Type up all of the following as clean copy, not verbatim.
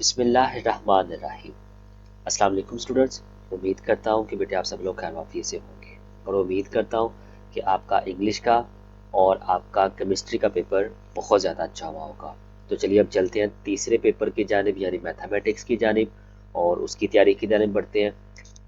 बिस्मिल्लाहिर्रहमानिर्रहीम। अस्सलाम वालेकुम स्टूडेंट्स। उम्मीद करता हूँ कि बेटे आप सब लोग खैर वाफियत से होंगे और उम्मीद करता हूँ कि आपका इंग्लिश का और आपका केमिस्ट्री का पेपर बहुत ज़्यादा अच्छा हुआ होगा। तो चलिए अब चलते हैं तीसरे पेपर की जानिब यानी मैथमेटिक्स की जानिब और उसकी तैयारी की जानिब बढ़ते हैं।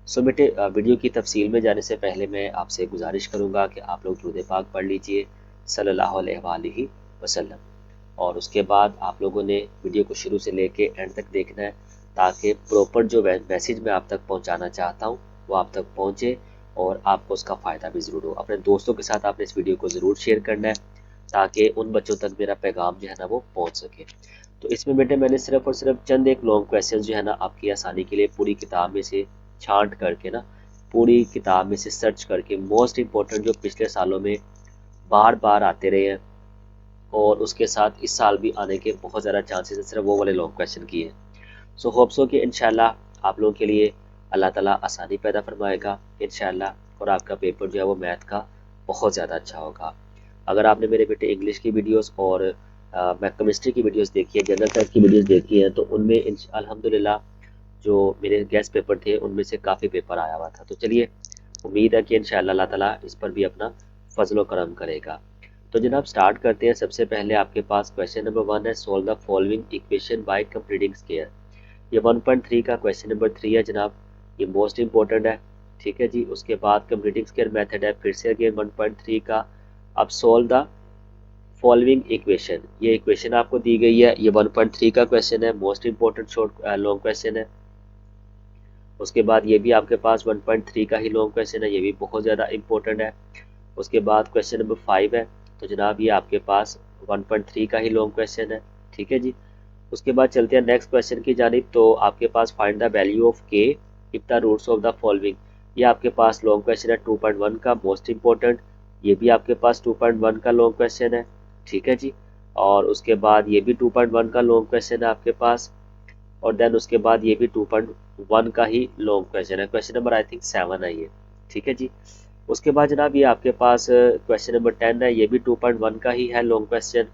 सो बेटे वीडियो की तफसील में जाने से पहले मैं आपसे गुजारिश करूँगा कि आप लोग दुरूद पाक पढ़ लीजिए सल्लल्लाहु अलैहि वसल्लम और उसके बाद आप लोगों ने वीडियो को शुरू से लेके एंड तक देखना है ताकि प्रॉपर जो मैसेज मैं आप तक पहुंचाना चाहता हूं वो आप तक पहुंचे और आपको उसका फ़ायदा भी ज़रूर हो। अपने दोस्तों के साथ आपने इस वीडियो को ज़रूर शेयर करना है ताकि उन बच्चों तक मेरा पैगाम जो है ना वो पहुंच सके। तो इसमें बेटे मैंने सिर्फ और सिर्फ चंद एक लॉन्ग क्वेश्चन जो है ना आपकी आसानी के लिए पूरी किताब में से छांट करके ना पूरी किताब में से सर्च करके मोस्ट इम्पोर्टेंट जो पिछले सालों में बार बार आते रहे हैं और उसके साथ इस साल भी आने के बहुत ज़्यादा चांसेस हैं, सिर्फ वो वाले लॉन्ग क्वेश्चन की है। सो होप्स हो कि इंशाल्लाह आप लोगों के लिए अल्लाह ताला आसानी पैदा फरमाएगा इंशाल्लाह और आपका पेपर जो है वो मैथ का बहुत ज़्यादा अच्छा होगा। अगर आपने मेरे बेटे इंग्लिश की वीडियोस और मैं केमिस्ट्री की वीडियोस देखी है, जनरल टाइप की वीडियोस देखी है, तो उनमें अल्हम्दुलिल्लाह जो मेरे गेस्ट पेपर थे उनमें से काफ़ी पेपर आया हुआ था। तो चलिए उम्मीद है कि इंशाल्लाह अल्लाह ताला इस पर भी अपना फजल व करम करेगा। तो जनाब स्टार्ट करते हैं। सबसे पहले आपके पास क्वेश्चन नंबर 1 है, solve the following equation by completing square. ये 1.3 का क्वेश्चन नंबर 3 है जनाब, ये मोस्ट इंपॉर्टेंट है। ठीक है जी। उसके बाद कंप्लीटिंग स्क्वायर मेथड है, फिर से अगेन 1.3 का। अब सोल्व द फॉलोइंग इक्वेशन, ये इक्वेशन आपको दी गई है, ये 1.3 का क्वेश्चन है, most important short long question है। उसके बाद ये भी आपके पास 1.3 का ही लॉन्ग क्वेश्चन है, ये भी बहुत ज़्यादा इंपॉर्टेंट है। उसके बाद क्वेश्चन नंबर 5 है, तो जनाब ये आपके पास 1.3 का ही लॉन्ग क्वेश्चन है। ठीक है जी। उसके बाद चलते हैं नेक्स्ट क्वेश्चन की जानिब। तो आपके पास find the value of K if the roots of the following, ये आपके पास लॉन्ग क्वेश्चन है 2.1 का, मोस्ट इंपॉर्टेंट। ये भी आपके पास 2.1 का लॉन्ग क्वेश्चन है। ठीक है जी। और उसके बाद ये भी 2.1 का लॉन्ग क्वेश्चन है आपके पास और देन उसके बाद ये भी 2.1 का ही लॉन्ग क्वेश्चन है। क्वेश्चन नंबर आई थिंक 7 है ये। ठीक है जी। उसके बाद जनाब ये आपके पास क्वेश्चन नंबर 10 है, ये भी 2.1 का ही है लॉन्ग क्वेश्चन।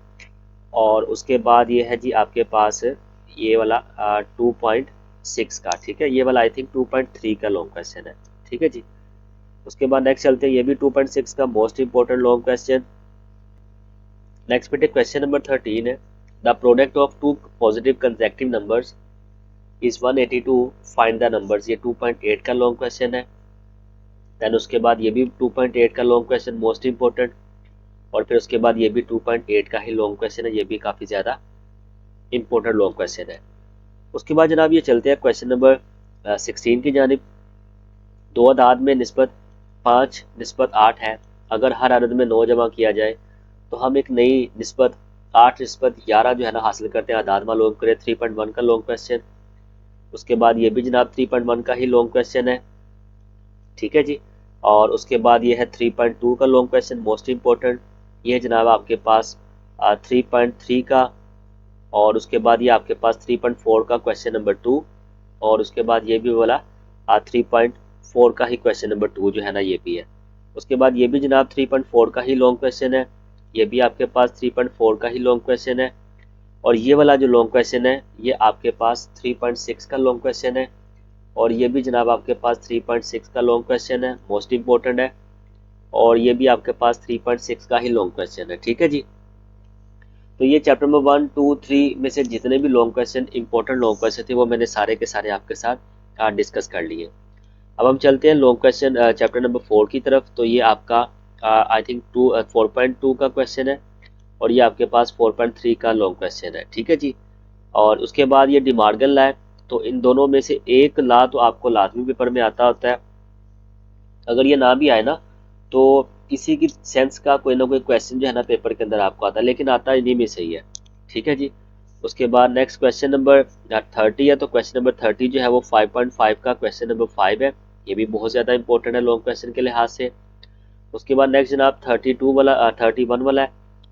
और उसके बाद ये है जी आपके पास ये वाला 2.6 का। ठीक है, ये वाला आई थिंक 2.3 का लॉन्ग क्वेश्चन है। ठीक है जी। उसके बाद नेक्स्ट चलते हैं, ये भी 2.6 का most important long question. Next बेटे क्वेश्चन नंबर 13 है, the product of two positive consecutive numbers is 182, find the numbers, ये 2.8 का लॉन्ग क्वेश्चन है। देन उसके बाद ये भी 2.8 का लॉन्ग क्वेश्चन मोस्ट इंपॉर्टेंट और फिर उसके बाद ये भी 2.8 का ही लॉन्ग क्वेश्चन है, ये भी काफ़ी ज़्यादा इंपॉर्टेंट लॉन्ग क्वेश्चन है। उसके बाद जनाब ये चलते हैं क्वेश्चन नंबर 16 की जानिब। दो अदाद में निस्बत 5 निस्बत 8 है, अगर हर अदद में 9 जमा किया जाए तो हम एक नई निस्बत 8 निस्बत 11 जो है ना हासिल करते हैं। अदाद मालूम करें, 3.1 का लॉन्ग क्वेश्चन। उसके बाद ये भी जनाब 3.1 का ही लॉन्ग क्वेश्चन है। ठीक है जी। और उसके बाद ये है 3.2 का लॉन्ग क्वेश्चन मोस्ट इंपॉर्टेंट, ये है जनाब आपके पास 3.3 का। और उसके बाद ये आपके पास 3.4 का क्वेश्चन नंबर 2 और उसके बाद ये भी वाला 3.4 का ही क्वेश्चन नंबर 2 जो है ना ये भी है। उसके बाद ये भी जनाब 3.4 का ही लॉन्ग क्वेश्चन है, ये भी आपके पास 3.4 का ही लॉन्ग क्वेश्चन है। और ये वाला जो लॉन्ग क्वेश्चन है ये आपके पास 3.6 का लॉन्ग क्वेश्चन है और ये भी जनाब आपके पास 3.6 का लॉन्ग क्वेश्चन है, मोस्ट इंपॉर्टेंट है। और ये भी आपके पास 3.6 का ही लॉन्ग क्वेश्चन है। ठीक है जी। तो ये चैप्टर नंबर 1, 2, 3 में से जितने भी long question important long question थे वो मैंने सारे के सारे आपके साथ डिस्कस कर लिए। अब हम चलते हैं लॉन्ग क्वेश्चन चैप्टर नंबर 4 की तरफ। तो ये आपका आई थिंक 4.2 का क्वेश्चन है और ये आपके पास 4.3 का लॉन्ग क्वेश्चन है। ठीक है जी। और उसके बाद ये डिमार्गन लॉ है, तो इन दोनों में से एक लॉ तो आपको लाजमी पेपर में आता होता है, अगर ये ना भी आए ना तो इसी की सेंस का कोई ना कोई क्वेश्चन जो है ना पेपर के अंदर आपको आता है, लेकिन आता इन्हीं में सही है। ठीक है जी। उसके बाद नेक्स्ट क्वेश्चन नंबर 30 है, तो क्वेश्चन नंबर 30 जो है वो 5.5 का क्वेश्चन नंबर 5 है, ये भी बहुत ज़्यादा इंपॉर्टेंट है लॉन्ग क्वेश्चन के लिहाज से। उसके बाद नेक्स्ट जनाब 31 वाला है,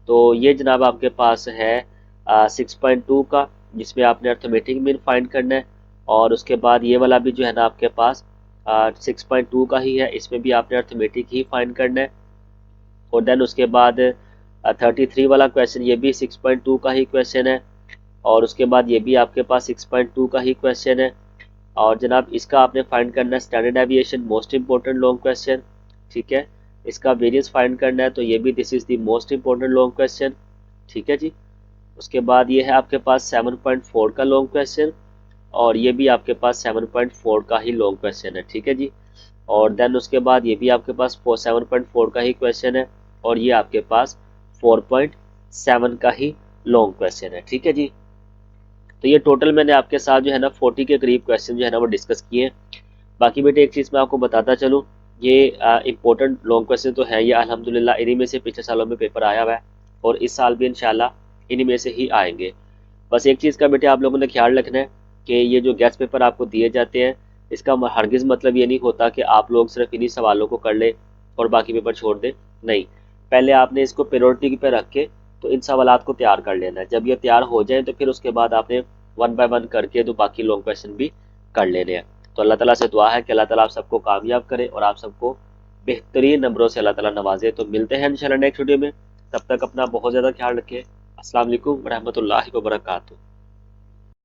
तो ये जनाब आपके पास है 6.2 का, जिसमें आपने अर्थमेटिक मीन फाइंड करना है। और उसके बाद ये वाला भी जो है ना आपके पास 6.2 का ही है, इसमें भी आपने अर्थमेटिक ही फाइंड करना है। और देन उसके बाद 33 वाला क्वेश्चन, ये भी 6.2 का ही क्वेश्चन है। और उसके बाद ये भी आपके पास 6.2 का ही क्वेश्चन है। और जनाब इसका आपने फाइंड करना है standard deviation, most important long question, ठीक है। इसका वेरियंस फाइंड करना है, तो ये भी this is the most important long question, ठीक है जी। उसके बाद ये है आपके पास 7.4 का लॉन्ग क्वेश्चन, और ये भी आपके पास 7.4 का ही लॉन्ग क्वेश्चन है, ठीक है जी। और देन उसके बाद ये भी आपके पास 7.4 का ही क्वेश्चन है, और ये आपके पास 4.7 का ही लॉन्ग क्वेश्चन है, ठीक है जी। तो ये टोटल मैंने आपके साथ जो है ना 40 के करीब क्वेश्चन जो है ना वो डिस्कस किए। बाकी बेटे एक चीज़ मैं आपको बताता चलूँ, ये इंपॉर्टेंट लॉन्ग क्वेश्चन तो है, ये अल्हम्दुलिल्लाह इन्हीं में से पिछले सालों में पेपर आया हुआ है, और इस साल भी इंशाल्लाह इन्हीं में से ही आएंगे। बस एक चीज़ का बेटे आप लोगों ने ख्याल रखना है कि ये जो गेस्ट पेपर आपको दिए जाते हैं, इसका हरगिज़ मतलब ये नहीं होता कि आप लोग सिर्फ इन्हीं सवालों को कर लें और बाकी पेपर छोड़ दें। नहीं, पहले आपने इसको प्रायोरिटी पे रख के तो इन सवालात को तैयार कर लेना है। जब ये तैयार हो जाए तो फिर उसके बाद आपने वन बाय वन करके तो बाकी लॉन्ग क्वेश्चन भी कर लेने हैं। तो अल्लाह ताला से दुआ है कि अल्लाह ताला आप सबको कामयाब करे और आप सबको बेहतरीन नंबरों से अल्लाह ताला नवाजे। तो मिलते हैं इंशाल्लाह नेक्स्ट वीडियो में, तब तक अपना बहुत ज़्यादा ख्याल रखिए। अस्सलाम वालेकुम रहमतुल्लाहि व बरकातुहू।